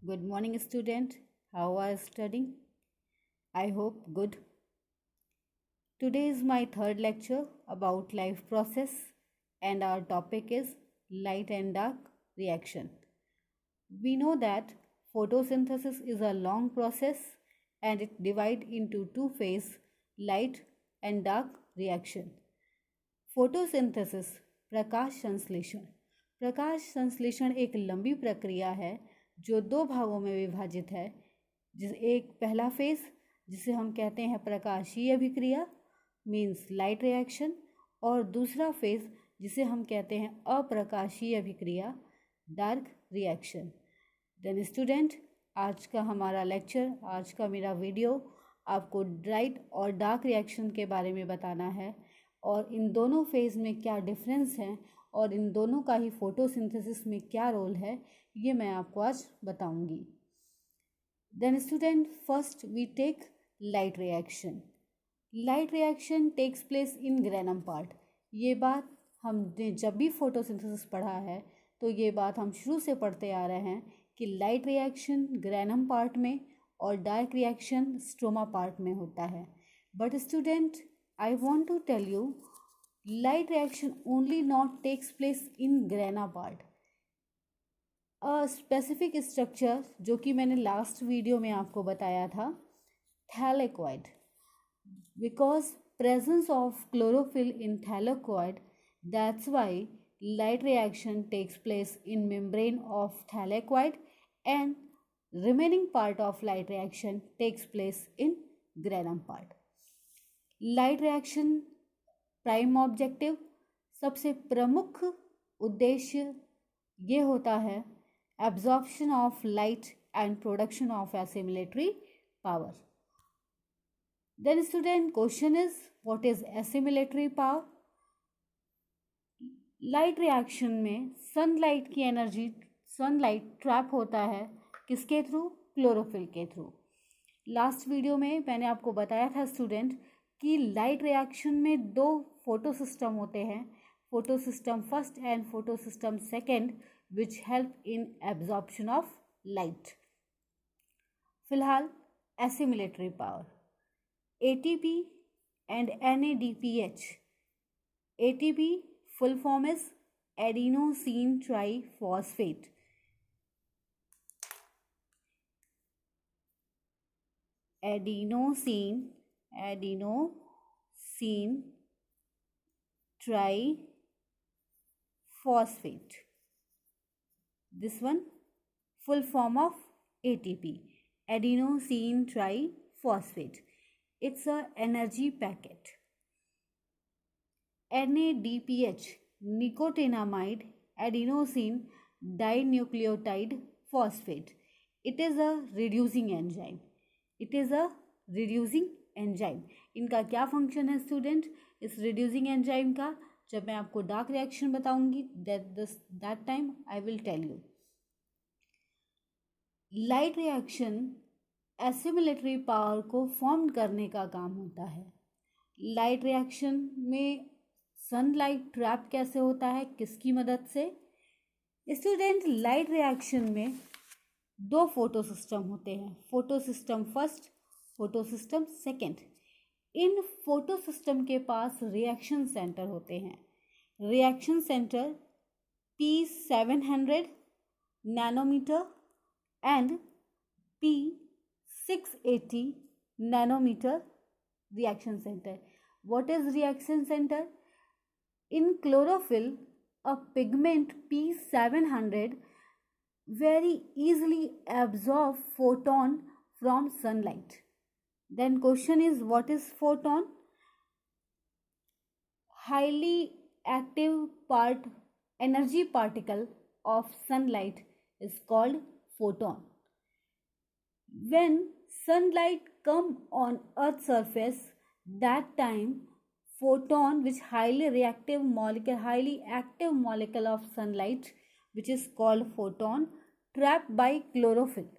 Good morning, student. How are you studying? I hope good. Today is my third lecture about life process, and our topic is light and dark reaction. We know that photosynthesis is a long process and it divides into two phases, light and dark reaction. Photosynthesis प्रकाश संश्लेषण। प्रकाश संश्लेषण एक लंबी प्रक्रिया है जो दो भागों में विभाजित है। एक पहला फेज जिसे हम कहते हैं प्रकाशीय अभिक्रिया मीन्स लाइट रिएक्शन, और दूसरा फेज जिसे हम कहते हैं अप्रकाशीय अभिक्रिया डार्क रिएक्शन। देन स्टूडेंट, आज का हमारा लेक्चर, आज का मेरा वीडियो आपको लाइट और डार्क रिएक्शन के बारे में बताना है और इन दोनों फेज़ में क्या डिफरेंस है और इन दोनों का ही फोटोसिंथेसिस में क्या रोल है, ये मैं आपको आज बताऊंगी। Then student, first we take light reaction. Light reaction takes place in granum part. ये बात हमने जब भी फोटोसिंथेसिस पढ़ा है तो ये बात हम शुरू से पढ़ते आ रहे हैं कि लाइट रिएक्शन ग्रेनम पार्ट में और डार्क रिएक्शन स्ट्रोमा पार्ट में होता है। But student, I want to tell you, light reaction only not takes place in grana part. A specific structure जो कि मैंने लास्ट वीडियो में आपको बताया था, thylakoid. Because presence of chlorophyll in thylakoid, that's why light reaction takes place in membrane of thylakoid and remaining part of light reaction takes place in granum part. Light reaction prime objective, सबसे प्रमुख उद्देश्य ये होता है absorption of light and production of assimilatory power. Then student, question is what is assimilatory power. Light reaction में sunlight की energy, sunlight trap होता है किसके थ्रू? क्लोरोफिल के थ्रू। लास्ट वीडियो में मैंने आपको बताया था स्टूडेंट कि लाइट रिएक्शन में दो फोटो सिस्टम होते हैं, photo system first and photo system second, which help in absorption of light. फिलहाल assimilatory power, ATP and NADPH। ATP full form is adenosine triphosphate. Adenosine triphosphate. This one full form of ATP, adenosine triphosphate. It's a energy packet. NADPH, nicotinamide adenosine dinucleotide phosphate. It is a reducing enzyme. Enzyme. इनका क्या function है student इस reducing enzyme का? जब मैं आपको dark reaction बताऊंगी that time I will tell you. Light reaction assimilatory power को फॉर्म करने का काम होता है। लाइट रिएक्शन में सनलाइट ट्रैप कैसे होता है, किसकी मदद से? स्टूडेंट, लाइट रिएक्शन में दो फोटो सिस्टम होते हैं, photo system first, photo system second. इन फोटो सिस्टम के पास रिएक्शन सेंटर होते हैं। Reaction centre P700 nanometre and P680 nanometre reaction centre. What is reaction centre? In chlorophyll a pigment P700 very easily absorb photon from sunlight. Then question is, what is photon? Highly active energy particle of sunlight is called photon. When sunlight come on earth's surface, that time photon, which highly active molecule of sunlight, which is called photon, trapped by chlorophyll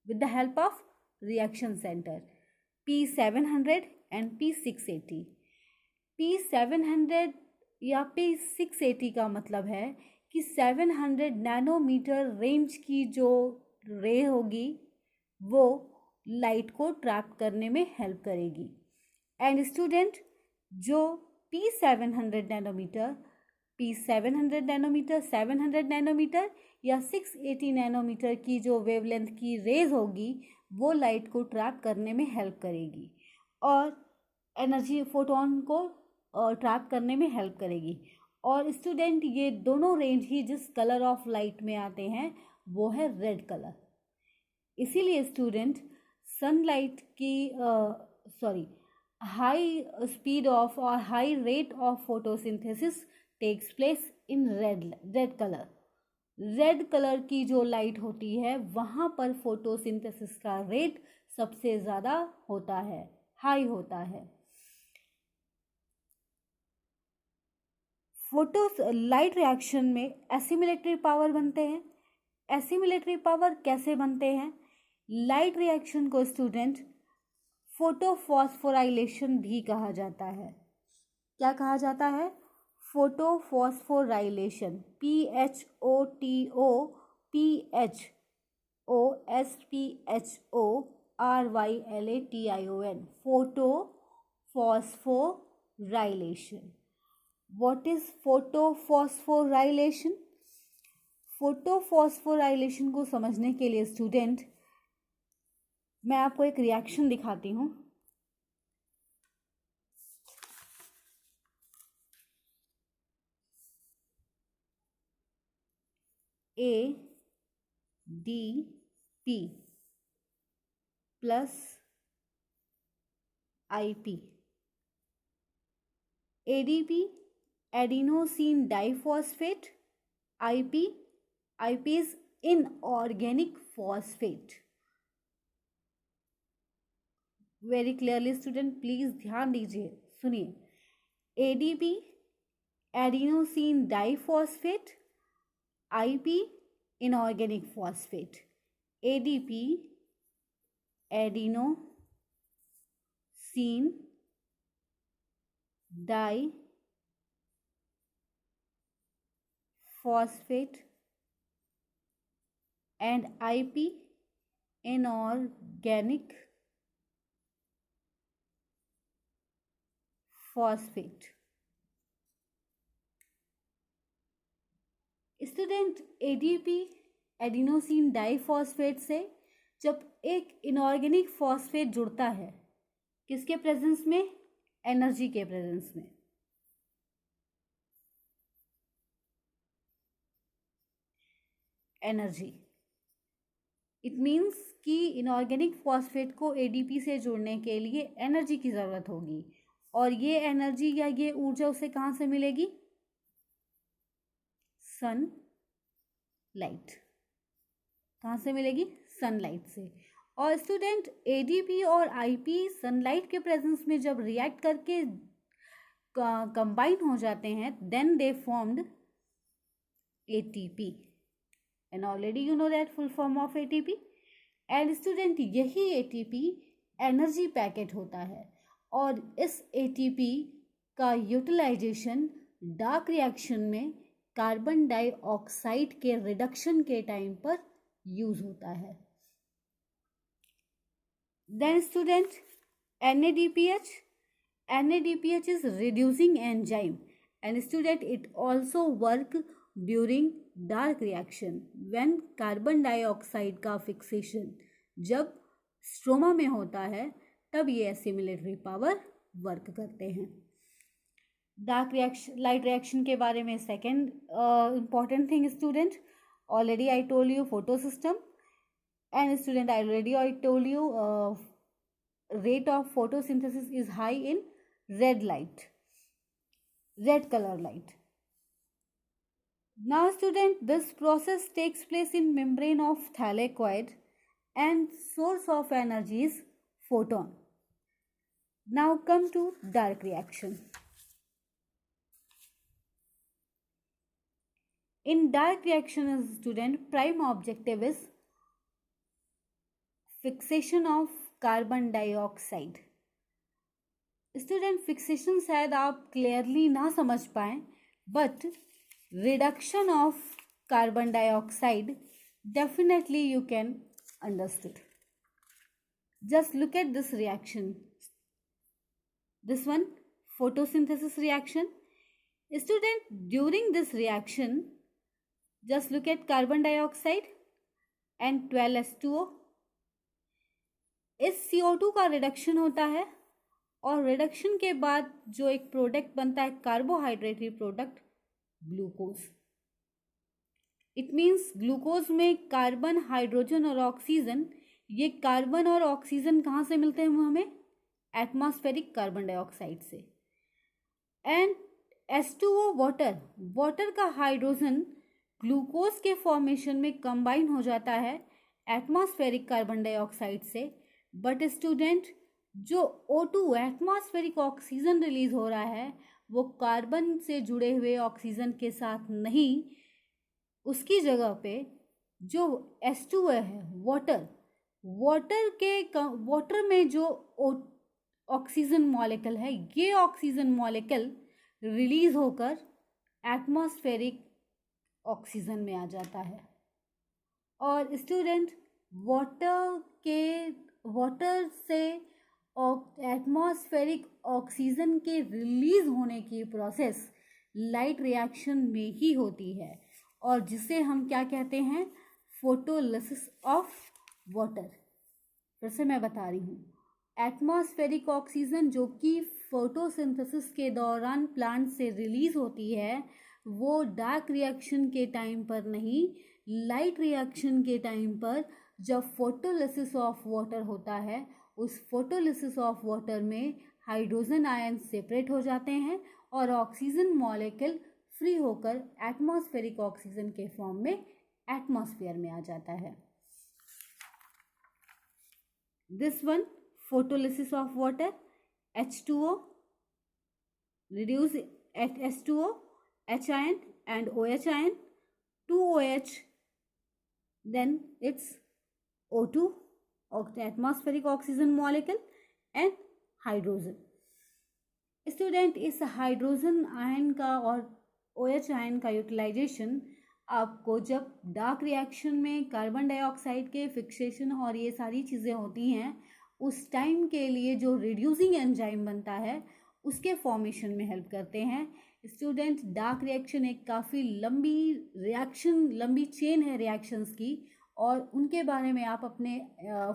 with the help of reaction center P700 and P680. P700 या P680 का मतलब है कि 700 nanometre range की जो रे होगी वो लाइट को ट्रैप करने में हेल्प करेगी। एंड स्टूडेंट, जो P700 nanometre, P700 nanometre, 700 nanometre या 680 नैनोमीटर की जो वेवलेंथ की रेज होगी वो लाइट को ट्रैप करने में हेल्प करेगी और एनर्जी फोटोन को ट्रैप करने में हेल्प करेगी। और स्टूडेंट, ये दोनों रेंज ही जिस कलर ऑफ लाइट में आते हैं वो है रेड कलर। इसीलिए स्टूडेंट, सनलाइट की हाई स्पीड ऑफ और high rate of photosynthesis takes place in red colour. Red colour की जो लाइट होती है वहाँ पर फोटोसिंथेसिस का रेट सबसे ज़्यादा होता है, हाई होता है। लाइट रिएक्शन में एसिमिलेटरी पावर बनते हैं। एसिमिलेटरी पावर कैसे बनते हैं? लाइट रिएक्शन को स्टूडेंट फोटोफॉस्फोराइलेशन भी कहा जाता है। क्या कहा जाता है? Photophosphorylation, PHOTOPHOSPHORYLATION, photophosphorylation. What is photophosphorylation? Photophosphorylation को समझने के लिए स्टूडेंट मैं आपको एक रिएक्शन दिखाती हूँ। ADP plus IP। ADP adenosine diphosphate, IP is inorganic phosphate। Very clearly student please ध्यान दीजिए, सुनिए। ADP adenosine diphosphate, IP inorganic phosphate. ADP adenosine diphosphate and IP inorganic phosphate। Student, ADP adenosine diphosphate से जब एक inorganic phosphate जुड़ता है, किसके presence में? एनर्जी के प्रेजेंस में। एनर्जी, इट मीन्स कि इनऑर्गेनिक फॉस्फेट को ADP से जोड़ने के लिए एनर्जी की ज़रूरत होगी। और ये एनर्जी या ये ऊर्जा उसे कहाँ से मिलेगी? सनलाइट। कहाँ से मिलेगी? सनलाइट से। और स्टूडेंट, ADP और IP सनलाइट के प्रेजेंस में जब रिएक्ट करके कंबाइन हो जाते हैं, then they formed ATP। And already you know that full form of ATP। and student, यही ATP एनर्जी पैकेट होता है और इस ATP का यूटिलाइजेशन डार्क रिएक्शन में कार्बन डाइऑक्साइड के रिडक्शन के टाइम पर यूज होता है। Then student, NADPH is reducing enzyme and student it also work during dark reaction when carbon dioxide का फिक्सेशन जब स्ट्रोमा में होता है तब ये एसिमिलेटरी पावर वर्क करते हैं। डार्क रिएक्शन, लाइट रिएक्शन के बारे में second important thing student, already I told you photo system and student I told you rate of photosynthesis is high in red color light। Now student, this process takes place in membrane of thylakoid and source of energy is photon। Now come to dark reaction। In dark reaction student, prime objective is fixation of carbon dioxide. Student, fixation शायद आप clearly ना समझ पाए, but reduction of carbon dioxide Definitely you can understood. Just look at this reaction. This one, photosynthesis reaction. Student, during this reaction, just look at carbon dioxide and 12H2O. इस CO2 का reduction होता है और reduction के बाद जो एक product बनता है carbohydrate product, glucose. It means glucose में कार्बन, हाइड्रोजन और ऑक्सीजन, ये कार्बन और ऑक्सीजन कहाँ से मिलते हैं हमें? एटमॉस्फेरिक कार्बन डाइऑक्साइड से. एंड H2O वाटर, वाटर का हाइड्रोजन ग्लूकोज के फॉर्मेशन में कंबाइन हो जाता है एटमॉस्फेरिक कार्बन डाइऑक्साइड से. बट स्टूडेंट, जो O2 एटमॉस्फेरिक ऑक्सीजन रिलीज हो रहा है वो कार्बन से जुड़े हुए ऑक्सीजन के साथ नहीं, उसकी जगह पे जो H2O है, वाटर, वाटर में जो ऑक्सीजन मॉलिक्यूल है, ये ऑक्सीजन मॉलिक्यूल रिलीज होकर एटमॉस्फेरिक ऑक्सीजन में आ जाता है. और स्टूडेंट, वाटर से एटमॉस्फेरिक ऑक्सीजन के रिलीज होने की प्रोसेस लाइट रिएक्शन में ही होती है और जिसे हम क्या कहते हैं? Photolysis of water. फिर से मैं बता रही हूँ, एटमॉस्फेरिक ऑक्सीजन जो कि फोटोसिंथेसिस के दौरान प्लांट से रिलीज होती है, वो डार्क रिएक्शन के टाइम पर नहीं, लाइट रिएक्शन के टाइम पर जब फोटोलिसिस ऑफ वाटर होता है, उस फोटोलिसिस ऑफ वाटर में हाइड्रोजन आयन सेपरेट हो जाते हैं और ऑक्सीजन मॉलिक्यूल फ्री होकर एटमॉस्फेरिक ऑक्सीजन के फॉर्म में एटमॉस्फेयर में आ जाता है. This one, photolysis of water, H2O, reduce at H2O, H ion and OH ion, 2OH, then it's O2, atmospheric oxygen molecule and hydrogen. Student, इस hydrogen ion का और OH ion का utilisation आपको जब डार्क रिएक्शन में carbon dioxide के fixation और ये सारी चीज़ें होती हैं, उस टाइम के लिए जो रिड्यूसिंग एंजाइम बनता है उसके फॉर्मेशन में हेल्प करते हैं. स्टूडेंट, डार्क रिएक्शन एक काफ़ी लंबी चेन है रिएक्शंस की और उनके बारे में आप अपने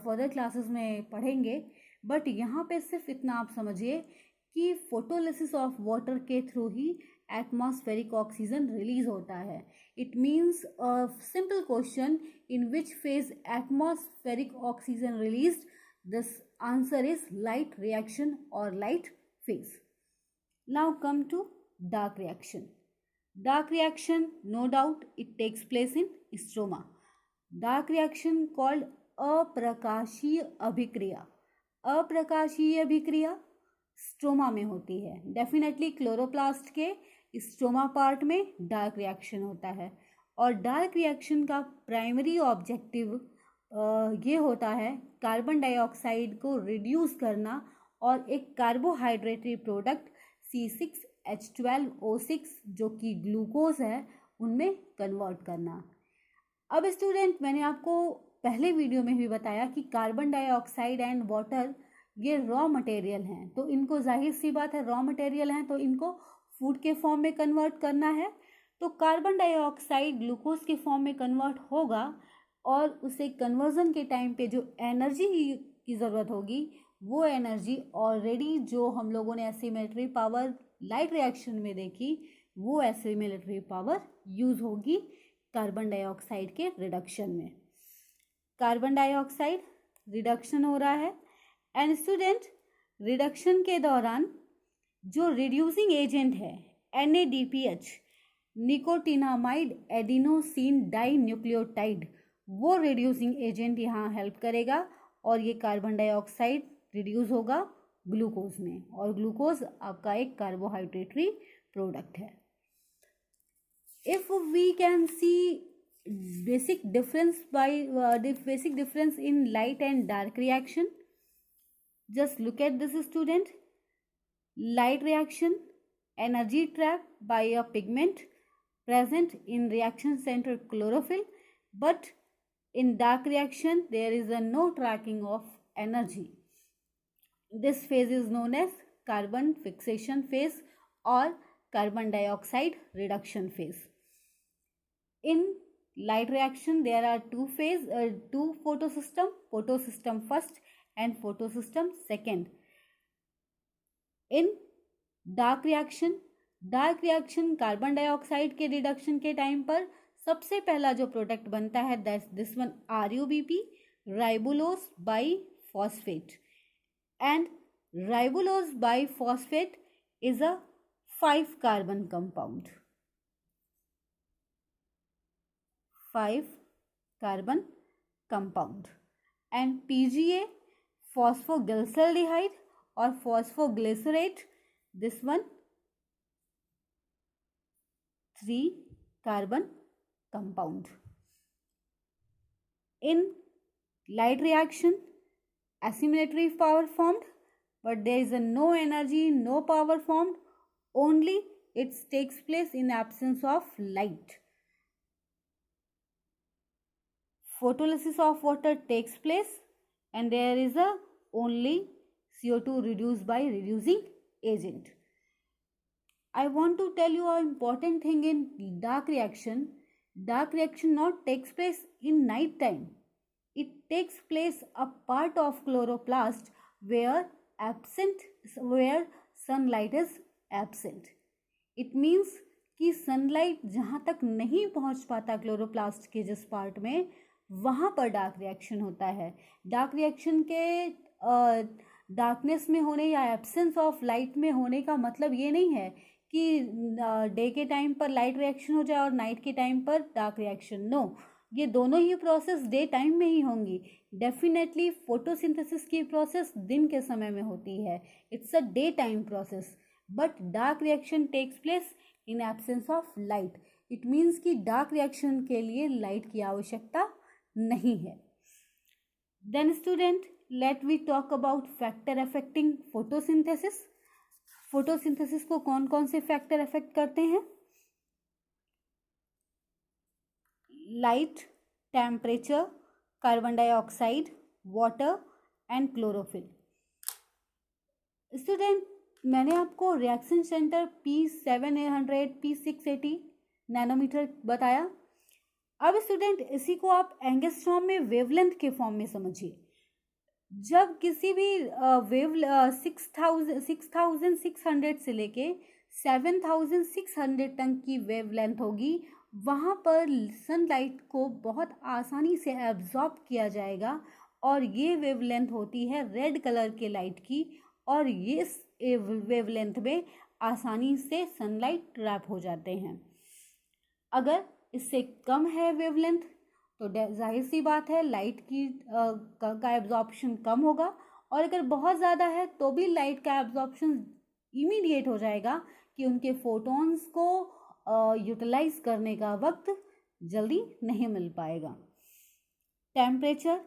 फर्दर क्लासेस में पढ़ेंगे. बट यहाँ पे सिर्फ इतना आप समझिए कि फोटोलिसिस ऑफ वाटर के थ्रू ही एटमॉस्फेरिक ऑक्सीजन रिलीज होता है. It means a simple question, in which phase atmospheric oxygen released? This answer is light reaction or light phase. Now come to dark reaction. Dark reaction, no doubt, it takes place in stroma. Dark reaction called अप्रकाशीय अभिक्रिया. अप्रकाशीय अभिक्रिया stroma में होती है. Definitely chloroplast के stroma part में dark reaction होता है और डार्क रिएक्शन का प्राइमरी ऑब्जेक्टिव ये होता है कार्बन डाइऑक्साइड को रिड्यूस करना और एक कार्बोहाइड्रेटरी प्रोडक्ट C6H12O6 जो कि ग्लूकोज है उनमें कन्वर्ट करना. अब स्टूडेंट, मैंने आपको पहले वीडियो में भी बताया कि कार्बन डाइऑक्साइड एंड वाटर ये रॉ मटेरियल हैं, तो इनको जाहिर सी बात है रॉ मटेरियल हैं तो इनको फूड के फॉर्म में कन्वर्ट करना है. तो कार्बन डाइऑक्साइड ग्लूकोज के फॉर्म में कन्वर्ट होगा और उसे कन्वर्जन के टाइम पे जो एनर्जी की ज़रूरत होगी वो एनर्जी ऑलरेडी जो हम लोगों ने एसिमिलेटरी पावर लाइट रिएक्शन में देखी, वो एसिमिलेटरी पावर यूज़ होगी कार्बन डाइऑक्साइड के रिडक्शन में. कार्बन डाइऑक्साइड रिडक्शन हो रहा है एंड स्टूडेंट, रिडक्शन के दौरान जो रिड्यूसिंग एजेंट है NADPH, nicotinamide adenosine dinucleotide, वो रिड्यूसिंग एजेंट यहाँ हेल्प करेगा और ये कार्बन डाइऑक्साइड रिड्यूस होगा ग्लूकोज में और ग्लूकोज आपका एक कार्बोहाइड्रेटरी प्रोडक्ट है. If we can see basic difference in light and dark reaction, just look at this student. Light reaction, energy trap by a pigment present in reaction center chlorophyll, but In dark reaction, there is a no tracking of energy. This phase is known as carbon fixation phase or carbon dioxide reduction phase. In light reaction, there are two photosystem first and photosystem second. In dark reaction carbon dioxide के reduction के time पर सबसे पहला जो product बनता है this one RUBP, राइबोलोज biphosphate. And राइबोलोज biphosphate is a 5 carbon compound. 5 carbon compound. And PGA, phosphoglyceraldehyde or phosphoglycerate, this one 3 carbon compound. In light reaction, asymmetry power formed, but there is no energy, no power formed, only it takes place in absence of light. Photolysis of water takes place and there is a only CO2 reduced by reducing agent. I want to tell you an important thing in dark reaction. Dark reaction not takes place in night time. It takes place a part of chloroplast where sunlight is absent. It means कि sunlight जहाँ तक नहीं पहुँच पाता chloroplast के जिस part में, वहाँ पर डार्क रिएक्शन होता है. डार्क रिएक्शन के डार्कनेस में होने या एब्सेंस ऑफ लाइट में होने का मतलब ये नहीं है कि डे के टाइम पर लाइट रिएक्शन हो जाए और नाइट के टाइम पर डार्क रिएक्शन. नो, ये दोनों ही प्रोसेस डे टाइम में ही होंगी. डेफिनेटली फोटोसिंथेसिस की प्रोसेस दिन के समय में होती है. It's a day time process. But dark reaction takes place in absence of light. It means कि डार्क रिएक्शन के लिए लाइट की आवश्यकता नहीं है. Then student, let we talk about factor affecting photosynthesis. Photosynthesis को कौन कौन से फैक्टर अफेक्ट करते हैं? Light, temperature, carbon dioxide, water and chlorophyll. Student, मैंने आपको reaction centre P700 P680 nanometre बताया. अब स्टूडेंट, इसी को आप एंगस्ट्रॉम में वेवलेंथ के फॉर्म में समझिए. जब किसी भी वेव 6600 से लेके 7600 तक की वेवलेंथ होगी, वहाँ पर सनलाइट को बहुत आसानी से एब्जॉर्ब किया जाएगा. और ये वेवलेंथ होती है रेड कलर के लाइट की, और ये वेवलेंथ में आसानी से सनलाइट ट्रैप हो जाते हैं. अगर इससे कम है वेवलेंथ तो जाहिर सी बात है लाइट की का एब्जॉर्प्शन कम होगा. और अगर बहुत ज़्यादा है तो भी लाइट का एब्जॉर्प्शन इमीडिएट हो जाएगा कि उनके फोटॉन्स को यूटिलाइज करने का वक्त जल्दी नहीं मिल पाएगा. टेम्परेचर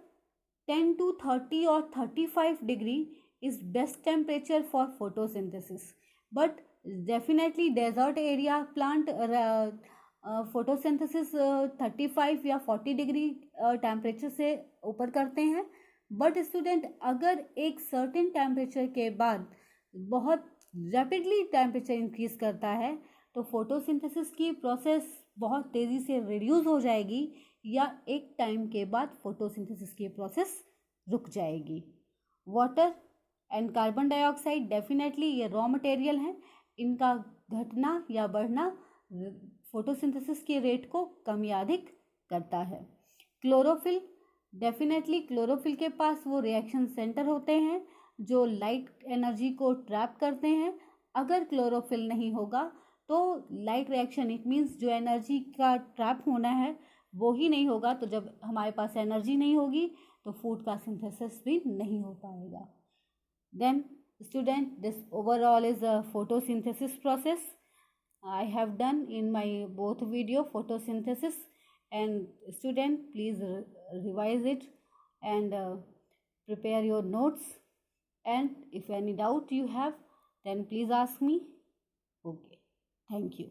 10 to 30 और 35 degree is best temperature for photosynthesis. But definitely desert area plant photosynthesis 35 या 40 डिग्री टेम्परेचर से ऊपर करते हैं. बट स्टूडेंट, अगर एक सर्टेन टेम्परेचर के बाद बहुत रैपिडली टेम्परेचर इंक्रीज करता है तो फोटोसिंथेसिस की प्रोसेस बहुत तेज़ी से रिड्यूस हो जाएगी, या एक टाइम के बाद फोटोसिंथेसिस की प्रोसेस रुक जाएगी. Water and carbon dioxide definitely ये रॉ मटेरियल हैं. इनका घटना या बढ़ना फोटोसिंथेसिस के रेट को कम या अधिक करता है. क्लोरोफिल, डेफिनेटली क्लोरोफिल के पास वो रिएक्शन सेंटर होते हैं जो लाइट एनर्जी को ट्रैप करते हैं. अगर क्लोरोफिल नहीं होगा तो लाइट रिएक्शन, इट मीन्स जो एनर्जी का ट्रैप होना है वो ही नहीं होगा. तो जब हमारे पास एनर्जी नहीं होगी तो फूड का सिंथेसिस भी नहीं हो पाएगा. Then student, this overall is a photosynthesis process. I have done in my both video photosynthesis, and student please revise it and prepare your notes, and if any doubt you have then please ask me. Okay, thank you.